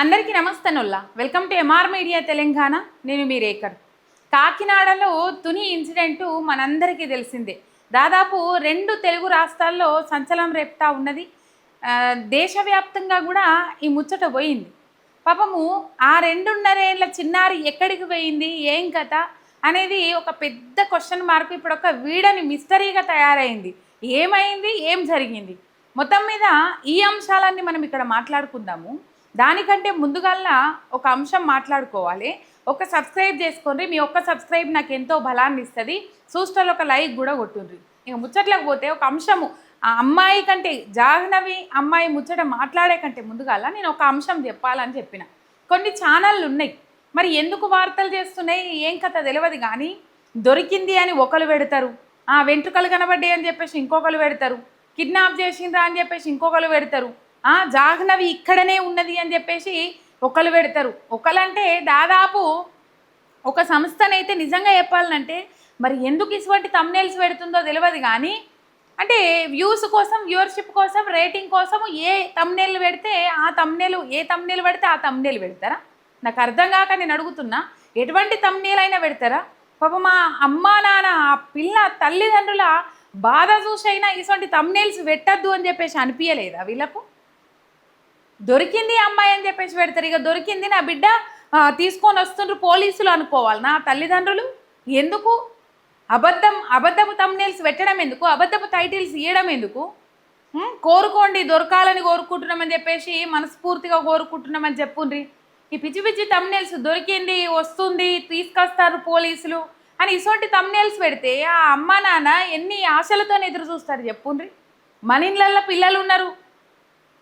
అందరికీ నమస్తేనొల్లా welcome to MR media Telangana. నేను మీ రేఖర్. కాకినాడలో తుని ఇన్సిడెంటు మనందరికీ తెలిసిందే. దాదాపు 2 తెలుగు రాష్ట్రాల్లో సంచలనం రేపుతా ఉన్నది. దేశవ్యాప్తంగా కూడా ఈ ముచ్చట పోయింది. పాపము ఆ 2.5 ఏళ్ల చిన్నారి ఎక్కడికి పోయింది, ఏం కథ అనేది ఒక పెద్ద క్వశ్చన్ మార్క్. ఇప్పుడు ఒక వీడని మిస్టరీగా తయారైంది. ఏమైంది, ఏం జరిగింది, మొత్తం మీద ఈ అంశాలన్నీ మనం ఇక్కడ మాట్లాడుకుందాము. దానికంటే ముందుగల్లా ఒక అంశం మాట్లాడుకోవాలి. ఒక సబ్స్క్రైబ్ చేసుకోండి. మీ ఒక్క సబ్స్క్రైబ్ నాకు ఎంతో బలాన్ని ఇస్తుంది. చూస్టల్లో ఒక లైక్ కూడా కొట్టుండ్రి. ఇక ముచ్చట్లకు పోతే ఒక అంశము, ఆ అమ్మాయి కంటే జాహ్నవి అమ్మాయి ముచ్చట మాట్లాడే కంటే ముందుగాల నేను ఒక అంశం చెప్పాలని చెప్పిన. కొన్ని ఛానళ్ళు ఉన్నాయి, మరి ఎందుకు వార్తలు చేస్తున్నాయి ఏం కథ తెలియదు. కానీ దొరికింది అని ఒకరు పెడతారు, వెంట్రుకలు కనబడ్డాయి అని చెప్పేసి ఇంకొకరు పెడతారు, కిడ్నాప్ చేసిండ్రా అని చెప్పేసి ఇంకొకరు పెడతారు, జాహ్నవి ఇక్కడనే ఉన్నది అని చెప్పేసి ఒకరు పెడతారు. ఒకరంటే దాదాపు ఒక సంస్థనైతే నిజంగా చెప్పాలంటే మరి ఎందుకు ఇటువంటి తమ్నేల్స్ పెడుతుందో తెలియదు. కానీ అంటే వ్యూస్ కోసం, వ్యూవర్షిప్ కోసం, రేటింగ్ కోసం ఏ తమ్నేల్ పెడితే ఆ తమ్నేల్, ఏ తమ్నేల్ పెడితే ఆ తమ్నేల్ పెడతారా? నాకు అర్థం కాక నేను అడుగుతున్నా. ఎటువంటి తమ్నేల్ అయినా పెడతారా? పాప మా అమ్మా నాన్న, ఆ పిల్ల తల్లిదండ్రుల బాధ చూసైనా ఇటువంటి తమ్నేల్స్ పెట్టద్దు అని చెప్పేసి అనిపించలేదా వీళ్ళకు? దొరికింది అమ్మాయి అని చెప్పేసి పెడతారు. ఇక దొరికింది నా బిడ్డ తీసుకొని వస్తుండ్రు పోలీసులు అనుకోవాలి నా తల్లిదండ్రులు. ఎందుకు అబద్ధపు తమ్నేల్స్ పెట్టడం ఎందుకు? అబద్ధపు టైటిల్స్ ఇవ్వడం ఎందుకు? కోరుకోండి, దొరకాలని కోరుకుంటున్నామని చెప్పేసి మనస్ఫూర్తిగా కోరుకుంటున్నామని చెప్పుండ్రి. ఈ పిచ్చి పిచ్చి తమ్నేల్స్ దొరికింది, వస్తుంది, తీసుకొస్తారు పోలీసులు అని ఇటువంటి తమ్నేల్స్ పెడితే ఆ అమ్మా నాన్న ఎన్ని ఆశలతో ఎదురు చూస్తారు చెప్పుండ్రి. మన ఇళ్ళల్లో పిల్లలు ఉన్నారు,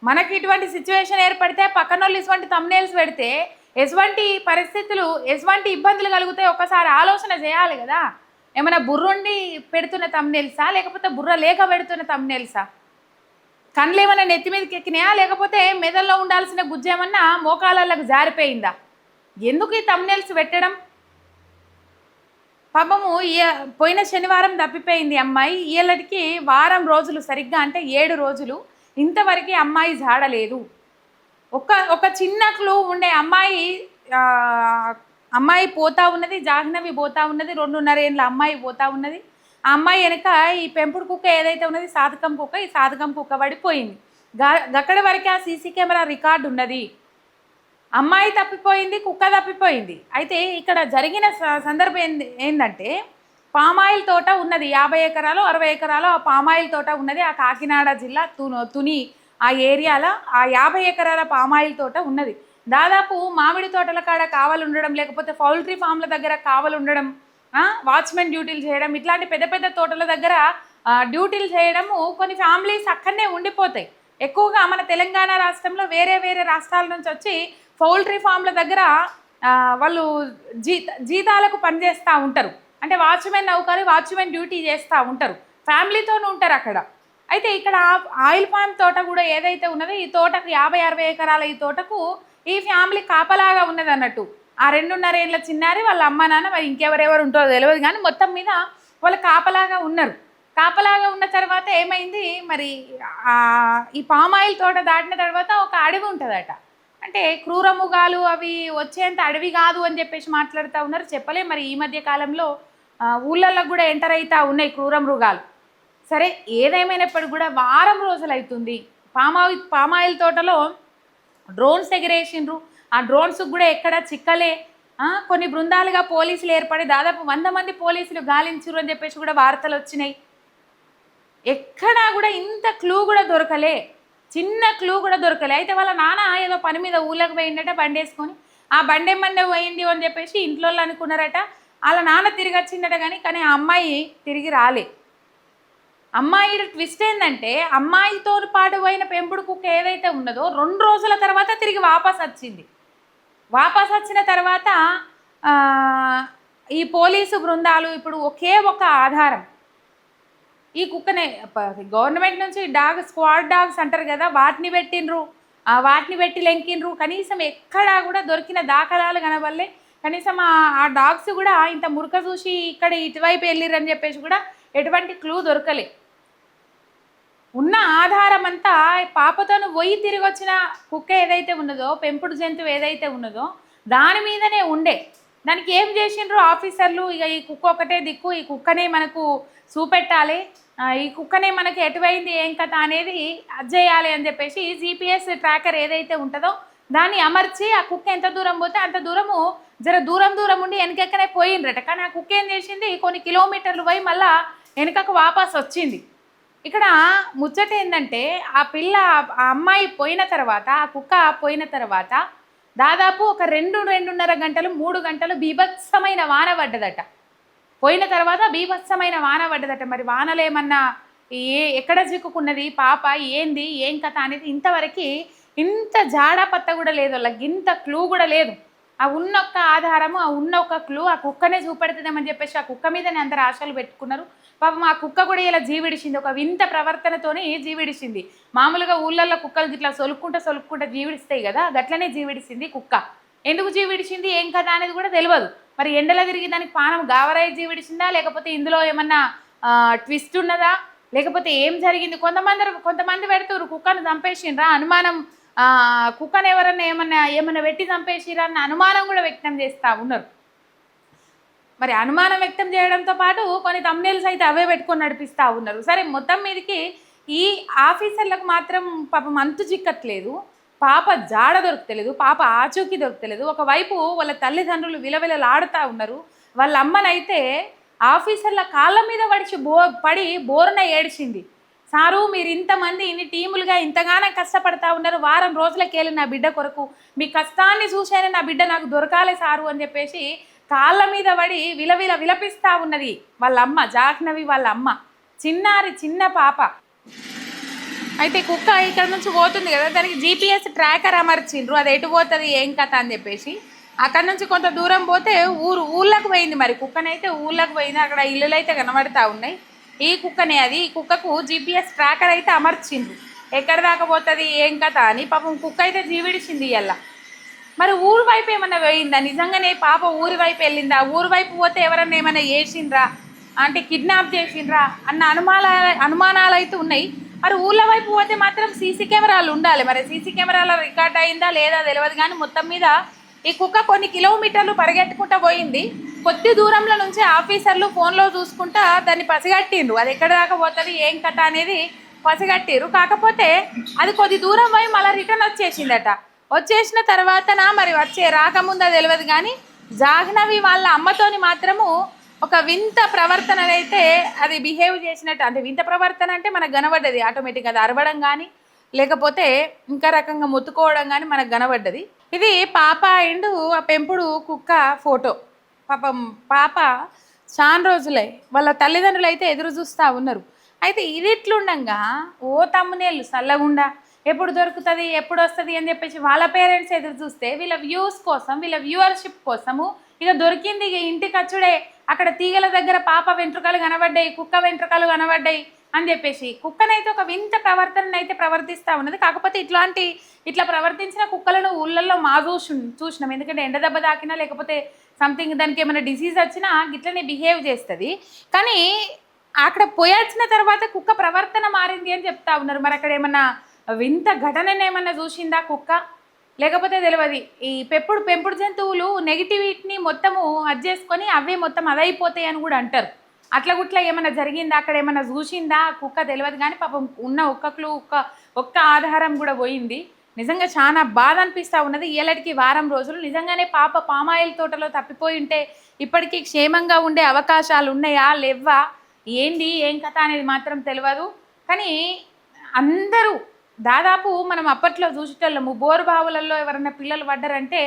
మనకి ఇటువంటి సిచ్యువేషన్ ఏర్పడితే పక్కన వాళ్ళు ఇటువంటి తమ్నేల్స్ పెడితే ఎటువంటి పరిస్థితులు, ఎటువంటి ఇబ్బందులు కలుగుతాయి ఒక్కసారి ఆలోచన చేయాలి కదా. ఏమైనా బుర్రుండి పెడుతున్న తమ్నేల్సా, లేకపోతే బుర్ర లేక పెడుతున్న తమ్నేల్సా? కళ్ళు ఏమైనా నెత్తి మీదకి ఎక్కినాయా, లేకపోతే మెదల్లో ఉండాల్సిన గుజ్జేమన్నా మోకాళ్ళకు జారిపోయిందా? ఎందుకు ఈ తమ్నేల్స్ పెట్టడం? పాపము పోయిన శనివారం తప్పిపోయింది అమ్మాయి. ఇళ్ళకి వారం రోజులు, సరిగ్గా అంటే 7 రోజులు. ఇంతవరకు అమ్మాయి జాడలేదు. ఒక చిన్న క్లూ ఉండే అమ్మాయి పోతా ఉన్నది, జాహ్నవి పోతా ఉన్నది, 2.5 ఏళ్ళ అమ్మాయి పోతా ఉన్నది. ఆ అమ్మాయి వెనక ఈ పెంపుడు కుక్క ఏదైతే ఉన్నది, సాధకం కుక్క, ఈ సాధకం కుక్క పడిపోయింది. గక్కడి వరకే ఆ సీసీ కెమెరా రికార్డు ఉన్నది. అమ్మాయి తప్పిపోయింది, కుక్క తప్పిపోయింది. అయితే ఇక్కడ జరిగిన సందర్భం ఏంటంటే పామాయిల్ తోట ఉన్నది. 50 ఎకరాలు 60 ఎకరాలు ఆ పామాయిల్ తోట ఉన్నది. ఆ కాకినాడ జిల్లా తుని ఆ ఏరియాలో ఆ 50 ఎకరాల పామాయిల్ తోట ఉన్నది. దాదాపు మామిడి తోటల కాడ కావలు ఉండడం, లేకపోతే పౌల్ట్రీ ఫామ్ల దగ్గర కావలు ఉండడం, వాచ్మెన్ డ్యూటీలు చేయడం, ఇట్లాంటి పెద్ద పెద్ద తోటల దగ్గర డ్యూటీలు చేయడము కొన్ని ఫ్యామిలీస్ అక్కడనే ఉండిపోతాయి. ఎక్కువగా మన తెలంగాణ రాష్ట్రంలో వేరే వేరే రాష్ట్రాల నుంచి వచ్చి పౌల్ట్రీ ఫామ్ల దగ్గర వాళ్ళు జీతాలకు పనిచేస్తూ ఉంటారు. అంటే వాచ్మెన్ నౌకరు, వాచ్మెన్ డ్యూటీ చేస్తూ ఉంటారు, ఫ్యామిలీతోనూ ఉంటారు అక్కడ. అయితే ఇక్కడ ఆయిల్ పామ్ తోట కూడా ఏదైతే ఉన్నదో ఈ తోటకు 50-60 ఎకరాల ఈ తోటకు ఈ ఫ్యామిలీ కాపలాగా ఉన్నది అన్నట్టు. ఆ 2.5 ఏళ్ళ చిన్నారి వాళ్ళ అమ్మ నాన్న, మరి ఇంకెవరెవరు ఉంటారో తెలియదు, కానీ మొత్తం మీద వాళ్ళు కాపలాగా ఉన్నారు. కాపలాగా ఉన్న తర్వాత ఏమైంది మరి, ఈ పామాయిల్ తోట దాటిన తర్వాత ఒక అడవి ఉంటుందట. అంటే క్రూరముగాలు అవి వచ్చేంత అడవి కాదు అని చెప్పేసి మాట్లాడుతూ ఉన్నారు. చెప్పలే మరి ఈ మధ్య కాలంలో ఊళ్ళల్లో కూడా ఎంటర్ అవుతూ ఉన్నాయి క్రూర మృగాలు. సరే, ఏదేమైనప్పటికీ కూడా వారం రోజులు అవుతుంది. పామాయిల్ తోటలో డ్రోన్స్ ఎగిరేసిండ్రు. ఆ డ్రోన్స్కి కూడా ఎక్కడ చిక్కలే. కొన్ని బృందాలుగా పోలీసులు ఏర్పడి దాదాపు 100 మంది పోలీసులు గాలించారు అని చెప్పేసి కూడా వార్తలు వచ్చినాయి. ఎక్కడా కూడా ఇంత క్లూ కూడా దొరకలే, చిన్న క్లూ కూడా దొరకలే. అయితే వాళ్ళ నాన్న ఏదో పని మీద ఊళ్ళకి పోయిందట, బండి వేసుకొని. ఆ బండి ఏమన్నా పోయింది అని చెప్పేసి ఇంట్లో అనుకున్నారట. వాళ్ళ నాన్న తిరిగి వచ్చిందట, కానీ ఆ అమ్మాయి తిరిగి రాలే. అమ్మాయి ట్విస్ట్ ఏంటంటే అమ్మాయితో పాటు పోయిన పెంపుడు కుక్క ఏదైతే ఉన్నదో 2 రోజుల తర్వాత తిరిగి వాపస్ వచ్చింది. వాపస్ వచ్చిన తర్వాత ఈ పోలీసు బృందాలు ఇప్పుడు ఒకే ఒక ఆధారం, ఈ కుక్కనే గవర్నమెంట్ నుంచి స్క్వాడ్ డాగ్స్ అంటారు కదా, వాటిని పెట్టిండ్రు, వాటిని పెట్టి లెంకిండ్రు. కనీసం ఎక్కడా కూడా దొరికిన దాఖలాలు కనబడలే. కనీసం ఆ డాగ్స్ కూడా ఇంత మురక చూసి ఇక్కడ ఇటువైపు వెళ్ళిర్రు అని చెప్పేసి కూడా ఎటువంటి క్లూ దొరకలే. ఉన్న ఆధారం అంతా పాపతోను పోయి తిరిగి వచ్చిన కుక్క ఏదైతే ఉన్నదో, పెంపుడు జంతువు ఏదైతే ఉన్నదో దాని మీదనే ఉండే. దానికి ఏం చేసిండ్రు ఆఫీసర్లు, ఇక ఈ కుక్క ఒకటే దిక్కు, ఈ కుక్కనే మనకు చూపెట్టాలి, ఈ కుక్కనే మనకి ఎటువైంది ఏం కథ అనేది అది చేయాలి అని చెప్పేసి జీపీఎస్ ట్రాకర్ ఏదైతే ఉంటుందో దాన్ని అమర్చి ఆ కుక్క ఎంత దూరం పోతే అంత దూరము దూరం ఉండి వెనకెక్కనే పోయిండ్రట. కానీ ఆ కుక్క ఏం చేసింది, కొన్ని కిలోమీటర్లు పోయి మళ్ళా వెనుకకు వాపస్ వచ్చింది. ఇక్కడ ముచ్చట ఏంటంటే ఆ పిల్ల, ఆ అమ్మాయి పోయిన తర్వాత, ఆ కుక్క పోయిన తర్వాత దాదాపు ఒక 2-2.5 గంటలు 3 గంటలు బీభత్సమైన వాన పడ్డదట. పోయిన తర్వాత బీభత్సమైన వాన పడ్డదట. మరి వానలేమన్నా ఎక్కడ చిక్కుకున్నది పాప, ఏంది ఏం కథ అనేది ఇంతవరకు ఇంత జాడా పత్త కూడా లేదు, వాళ్ళకి ఇంత క్లూ కూడా లేదు. ఆ ఉన్నొక్క ఆధారము, ఆ ఉన్న ఒక క్లూ ఆ కుక్కనే చూపెడుతుందేమని చెప్పేసి ఆ కుక్క మీదనే అందరు ఆశలు పెట్టుకున్నారు. పాపం ఆ కుక్క కూడా ఇలా జీవిడిచింది, ఒక వింత ప్రవర్తనతోని జీవిడిచింది. మామూలుగా ఊళ్ళల్లో కుక్కలు ఇట్లా సొలుక్కుంటా జీవిడిస్తాయి కదా, గట్లనే జీవిడిచింది కుక్క. ఎందుకు జీవిడిచింది ఏం కదా అనేది కూడా తెలియదు. మరి ఎండలో తిరిగి దానికి పానం గావరాయి జీవిడిచిందా, లేకపోతే ఇందులో ఏమన్నా ట్విస్ట్ ఉన్నదా, లేకపోతే ఏం జరిగింది? కొంతమంది పెడుతున్నారు కుక్కను చంపేసిండ్రా అనుమానం, కుక్కను ఎవరన్నా ఏమన్నా పెట్టి చంపేసిరా అన్న అనుమానం కూడా వ్యక్తం చేస్తూ ఉన్నారు. మరి అనుమానం వ్యక్తం చేయడంతో పాటు కొన్ని థంబ్నెయిల్స్ అయితే అవే పెట్టుకొని నడిపిస్తూ ఉన్నారు. సరే, మొత్తం మీదకి ఈ ఆఫీసర్లకు మాత్రం పాపం అంతు చిక్కట్లేదు, పాప జాడ దొరుకుతలేదు, పాప ఆచూకీ దొరుకుతలేదు. ఒకవైపు వాళ్ళ తల్లిదండ్రులు విలవిలలాడుతూ ఉన్నారు. వాళ్ళ అమ్మనైతే ఆఫీసర్ల కాళ్ళ మీద పడి బోరున ఏడిచింది. సారు, మీరు ఇంతమంది ఇన్ని టీములుగా ఇంతగానో కష్టపడతా ఉన్నారు, వారం రోజులకేళ్ళు నా బిడ్డ కొరకు, మీ కష్టాన్ని చూసేనే నా బిడ్డ నాకు దొరకాలి సారు అని చెప్పేసి కాళ్ళ మీద పడి విలపిస్తూ ఉన్నది వాళ్ళ అమ్మ, జాహ్నవి వాళ్ళ అమ్మ. చిన్న పాప అయితే కుక్క ఇక్కడ నుంచి పోతుంది కదా, దానికి జీపీఎస్ ట్రాకర్ అమర్చిండ్రు, అది ఎటు పోతుంది ఏం కథ అని చెప్పేసి. అక్కడ నుంచి కొంత దూరం పోతే ఊళ్ళకు పోయింది. మరి కుక్కనైతే ఊళ్ళకు పోయింది, అక్కడ ఇల్లులు అయితే కనబడతా ఉన్నాయి. ఈ కుక్కనే అది, ఈ కుక్కకు జీపీఎస్ ట్రాకర్ అయితే అమర్చిండ్రు, ఎక్కడ దాకా పోతుంది ఏం కథ అని. పాపం కుక్క అయితే జీవిడిచింది ఇయ్యాల. మరి ఊరు వైపు ఏమన్నా పోయిందా, నిజంగానే పాప ఊరి వైపు వెళ్ళిందా, ఊరి వైపు పోతే ఎవరన్నా ఏమైనా చేసిండ్రా, అంటే కిడ్నాప్ చేసిండ్రా అన్న అనుమానాలు అయితే ఉన్నాయి. మరి ఊళ్ళ వైపు పోతే మాత్రం సీసీ కెమెరాలు ఉండాలి, మరి సీసీ కెమెరాలో రికార్డ్ అయిందా లేదా తెలియదు. కానీ మొత్తం మీద ఈ కుక్క కొన్ని కిలోమీటర్లు పరిగెట్టుకుంటూ పోయింది. కొద్ది దూరంలో నుంచి ఆఫీసర్లు ఫోన్లో చూసుకుంటా దాన్ని పసిగట్టిండ్రు, అది ఎక్కడ దాకా పోతుంది ఏం కథ అనేది పసిగట్టిరు. కాకపోతే అది కొద్ది దూరం పోయి మళ్ళీ రిటర్న్ వచ్చేసిందట. వచ్చేసిన తర్వాతనా మరి రాకముందా తెలియదు. కానీ జాహ్నవి వాళ్ళ అమ్మతోని మాత్రము ఒక వింత ప్రవర్తన అయితే అది బిహేవ్ చేసినట్టు, అంటే వింత ప్రవర్తన అంటే మనకు కనబడ్డది ఆటోమేటిక్గా, అది అరవడం కానీ లేకపోతే ఇంకా రకంగా మొత్తుకోవడం కానీ మనకు కనబడ్డది. ఇది పాప అండ్ ఆ పెంపుడు కుక్క ఫోటో. పాప చాలా రోజులే వాళ్ళ తల్లిదండ్రులు అయితే ఎదురు చూస్తూ ఉన్నారు. అయితే ఇది ఇట్లుండగా ఓ తమ్మునేళ్ళు చల్లగుండా ఎప్పుడు దొరుకుతుంది ఎప్పుడు వస్తుంది అని చెప్పేసి వాళ్ళ పేరెంట్స్ ఎదురు చూస్తే వీళ్ళ వ్యూస్ కోసం, వీళ్ళ వ్యూవర్షిప్ కోసము ఇక దొరికింది, ఇక ఇంటికి వచ్చుడే, అక్కడ తీగల దగ్గర పాప వెంట్రుకలు కనబడ్డాయి, కుక్క వెంట్రుకలు కనబడ్డాయి అని చెప్పేసి కుక్కనైతే ఒక వింత ప్రవర్తన అయితే ప్రవర్తిస్తూ ఉన్నది. కాకపోతే ఇట్లా ప్రవర్తించిన కుక్కలను ఊళ్ళల్లో చూసినాం. ఎందుకంటే ఎండ దెబ్బ తాకినా లేకపోతే సంథింగ్ దానికి ఏమైనా డిసీజ్ వచ్చినా ఇట్లనే బిహేవ్ చేస్తుంది. కానీ అక్కడ పోయాల్సిన తర్వాత కుక్క ప్రవర్తన మారింది అని చెప్తా ఉన్నారు. మరి అక్కడ ఏమన్నా వింత ఘటనను ఏమన్నా చూసిందా కుక్క, లేకపోతే తెలియదు. ఈ పెంపుడు జంతువులు నెగిటివిటీని మొత్తము అది చేసుకొని అవే మొత్తం అదైపోతాయి అని కూడా అంటారు. అట్లా గుట్లా ఏమైనా జరిగిందా, అక్కడ ఏమైనా చూసిందా కుక్క తెలియదు. కానీ పాపం ఉన్న ఒక్క ఆధారం కూడా పోయింది. నిజంగా చాలా బాధ అనిపిస్తూ ఉన్నది. ఏళ్ళకి వారం రోజులు నిజంగానే పాప పామాయిల్ తోటలో తప్పిపోయి ఉంటే ఇప్పటికీ క్షేమంగా ఉండే అవకాశాలు ఉన్నాయా లేవా, ఏంది ఏం కథ అనేది మాత్రం తెలియదు. కానీ అందరూ దాదాపు మనం అప్పట్లో చూసేటోళ్ళము, బోరు బావులలో ఎవరైనా పిల్లలు పడ్డారంటే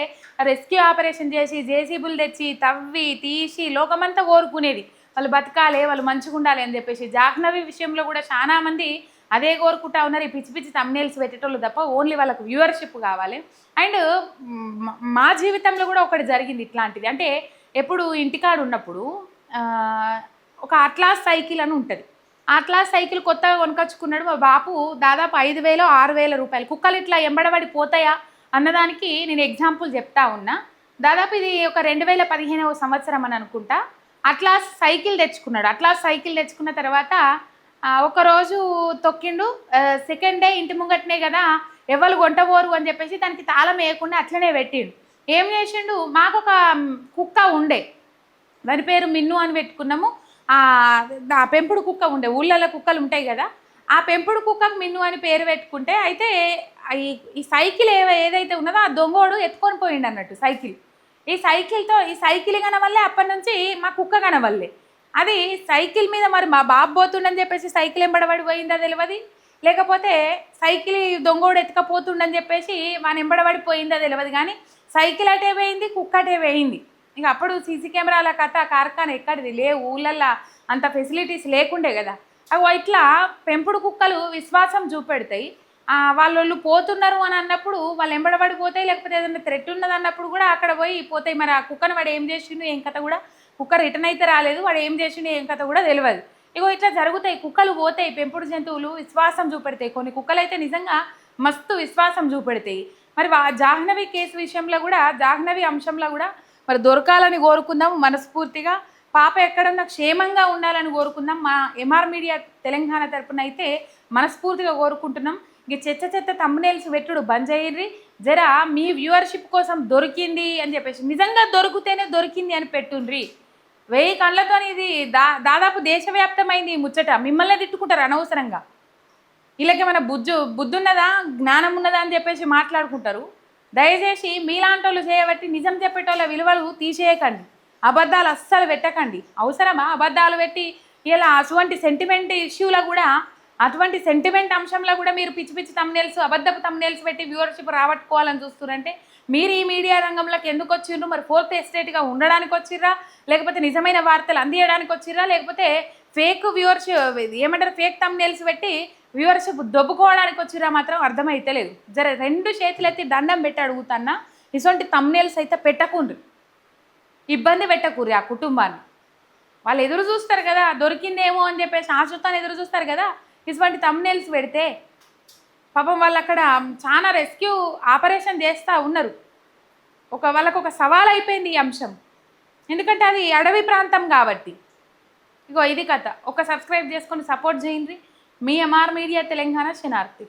రెస్క్యూ ఆపరేషన్ చేసి జేసీబులు తెచ్చి తవ్వి తీసి లోకమంతా కోరుకునేది వాళ్ళు బతకాలి, వాళ్ళు మంచిగా ఉండాలి అని చెప్పేసి. జాహ్నవి విషయంలో కూడా చాలా మంది అదే కోరుకుంటా ఉన్నారు. ఈ పిచ్చి థంబ్నెయిల్స్ పెట్టేటోళ్ళు తప్ప ఓన్లీ వాళ్ళకు వ్యూవర్షిప్ కావాలి. అండ్ మా జీవితంలో కూడా ఒకటి జరిగింది ఇట్లాంటిది. అంటే ఎప్పుడు ఇంటికాడ ఉన్నప్పుడు ఒక అట్లాస్ సైకిల్ అని ఉంటుంది. అట్లాస్ సైకిల్ కొత్తగా కొనుకొచ్చుకున్నాడు మా బాపు. దాదాపు 5,000-6,000 రూపాయలు. కుక్కలు ఇట్లా ఎంబడబడి పోతాయా అన్నదానికి నేను ఎగ్జాంపుల్ చెప్తా ఉన్నా. దాదాపు ఇది ఒక 2015వ సంవత్సరం అని అనుకుంటా. అట్లాస్ సైకిల్ తెచ్చుకున్నాడు. అట్లాస్ సైకిల్ తెచ్చుకున్న తర్వాత ఒకరోజు తొక్కిండు. సెకండ్ డే ఇంటి ముంగట్నే కదా ఎవరు కొంటపోరు అని చెప్పేసి దానికి తాళం వేయకుండా అట్లనే పెట్టిండు. ఏం చేసిండు, మాకొక కుక్క ఉండే, దాని పేరు మిన్ను అని పెట్టుకున్నాము. ఆ పెంపుడు కుక్క ఉండే, ఊళ్ళల్లో కుక్కలు ఉంటాయి కదా, ఆ పెంపుడు కుక్కకు మిన్ను అని పేరు పెట్టుకుంటే, అయితే ఈ సైకిల్ ఏదైతే ఉన్నదో ఆ దొంగోడు ఎత్తుకొని పోయిండు అన్నట్టు సైకిల్. ఈ సైకిల్ కనవల్లే అప్పటి నుంచి మా కుక్క కనవల్లే. అది సైకిల్ మీద మరి మా బాబు పోతుండని చెప్పేసి సైకిల్ ఎంబడబడి పోయిందా తెలియదు, లేకపోతే సైకిల్ దొంగోడు ఎత్తుకపోతుండని చెప్పేసి మన ఎంబడబడి పోయిందా తెలియదు, కానీ సైకిల్ అటే పోయింది, కుక్క అటే పోయింది. ఇంక అప్పుడు సీసీ కెమెరాల కథ కార్ఖానా ఎక్కడిది లేవు, ఊళ్ళల్లో అంత ఫెసిలిటీస్ లేకుండే కదా. అవి ఇట్లా పెంపుడు కుక్కలు విశ్వాసం చూపెడతాయి. వాళ్ళు పోతున్నారు అని అన్నప్పుడు వాళ్ళు ఎంబడబడిపోతాయి, లేకపోతే ఏదైనా థ్రెట్ ఉన్నది అన్నప్పుడు కూడా అక్కడ పోయి పోతాయి. మరి ఆ కుక్కను వాడు ఏం చేసిండు ఏం కథ కూడా, కుక్క రిటర్న్ అయితే రాలేదు, వాడు ఏం చేసిండు ఏం కథ కూడా తెలియదు. ఇగో ఇట్లా జరుగుతాయి, కుక్కలు పోతాయి, పెంపుడు జంతువులు విశ్వాసం చూపెడతాయి. కొన్ని కుక్కలు అయితే నిజంగా మస్తు విశ్వాసం చూపెడతాయి. మరి జాహ్నవి కేసు విషయంలో కూడా, జాహ్నవి అంశంలో కూడా మరి దొరకాలని కోరుకుందాం మనస్ఫూర్తిగా. పాప ఎక్కడన్నా క్షేమంగా ఉండాలని కోరుకుందాం. మా ఎంఆర్ మీడియా తెలంగాణ తరపున అయితే మనస్ఫూర్తిగా కోరుకుంటున్నాం. ఇక చెత్త తమ్మునేల్స్ పెట్టుడు బంద్ చేయండి జరా, మీ వ్యూవర్షిప్ కోసం దొరికింది అని చెప్పేసి, నిజంగా దొరికితేనే దొరికింది అని పెట్టుండ్రి. 1000 కళ్ళతో ఇది దాదాపు దేశవ్యాప్తమైంది ముచ్చట. మిమ్మల్నే తిట్టుకుంటారు అనవసరంగా. వీళ్ళకి ఏమైనా బుద్ధున్నదా జ్ఞానం ఉన్నదా అని చెప్పేసి మాట్లాడుకుంటారు. దయచేసి మీలాంటి వాళ్ళు చేయబట్టి నిజం చెప్పేటోళ్ళ విలువలు తీసేయకండి, అబద్ధాలు అస్సలు పెట్టకండి. అవసరమా అబద్ధాలు పెట్టి? ఇలా అటువంటి సెంటిమెంట్ ఇష్యూలో కూడా, అటువంటి సెంటిమెంట్ అంశంలో కూడా మీరు పిచ్చి పిచ్చి తమ్నేల్స్, అబద్ధపు తమ్నేల్స్ పెట్టి వ్యూవర్షిప్ రాబట్టుకోవాలని చూస్తున్నారంటే మీరు ఈ మీడియా రంగంలోకి ఎందుకు వచ్చిర్రు? మరి 4th ఎస్టేట్గా ఉండడానికి వచ్చిర్రా, లేకపోతే నిజమైన వార్తలు అందియడానికి వచ్చిర్రా, లేకపోతే ఫేక్ వ్యూవర్షిప్ ఏమంటారు ఫేక్ తమ్నేల్స్ పెట్టి వ్యూవర్షిప్ దొబ్బుకోవడానికి వచ్చిర్రా? మాత్రం అర్థమైతే లేదు. జర 2 చేతులెత్తి దండం పెట్టి అడుగుతున్నా, ఇటువంటి తమ్నేల్స్ అయితే పెట్టకుండ్రి, ఇబ్బంది పెట్టకూరి ఆ కుటుంబాన్ని. వాళ్ళు ఎదురు చూస్తారు కదా, దొరికిందేమో అని చెప్పేసి ఆశతో ఎదురు చూస్తారు కదా. ఇటువంటి తమ్నేల్స్ పెడితే పాపం వాళ్ళు అక్కడ చాలా రెస్క్యూ ఆపరేషన్ చేస్తూ ఉన్నారు. వాళ్ళకు ఒక సవాల్ అయిపోయింది ఈ అంశం, ఎందుకంటే అది అడవి ప్రాంతం కాబట్టి. ఇగో ఇది కథ. ఒక సబ్స్క్రైబ్ చేసుకొని సపోర్ట్ చేయండి. మీ ఎంఆర్ మీడియా తెలంగాణ శనార్థి.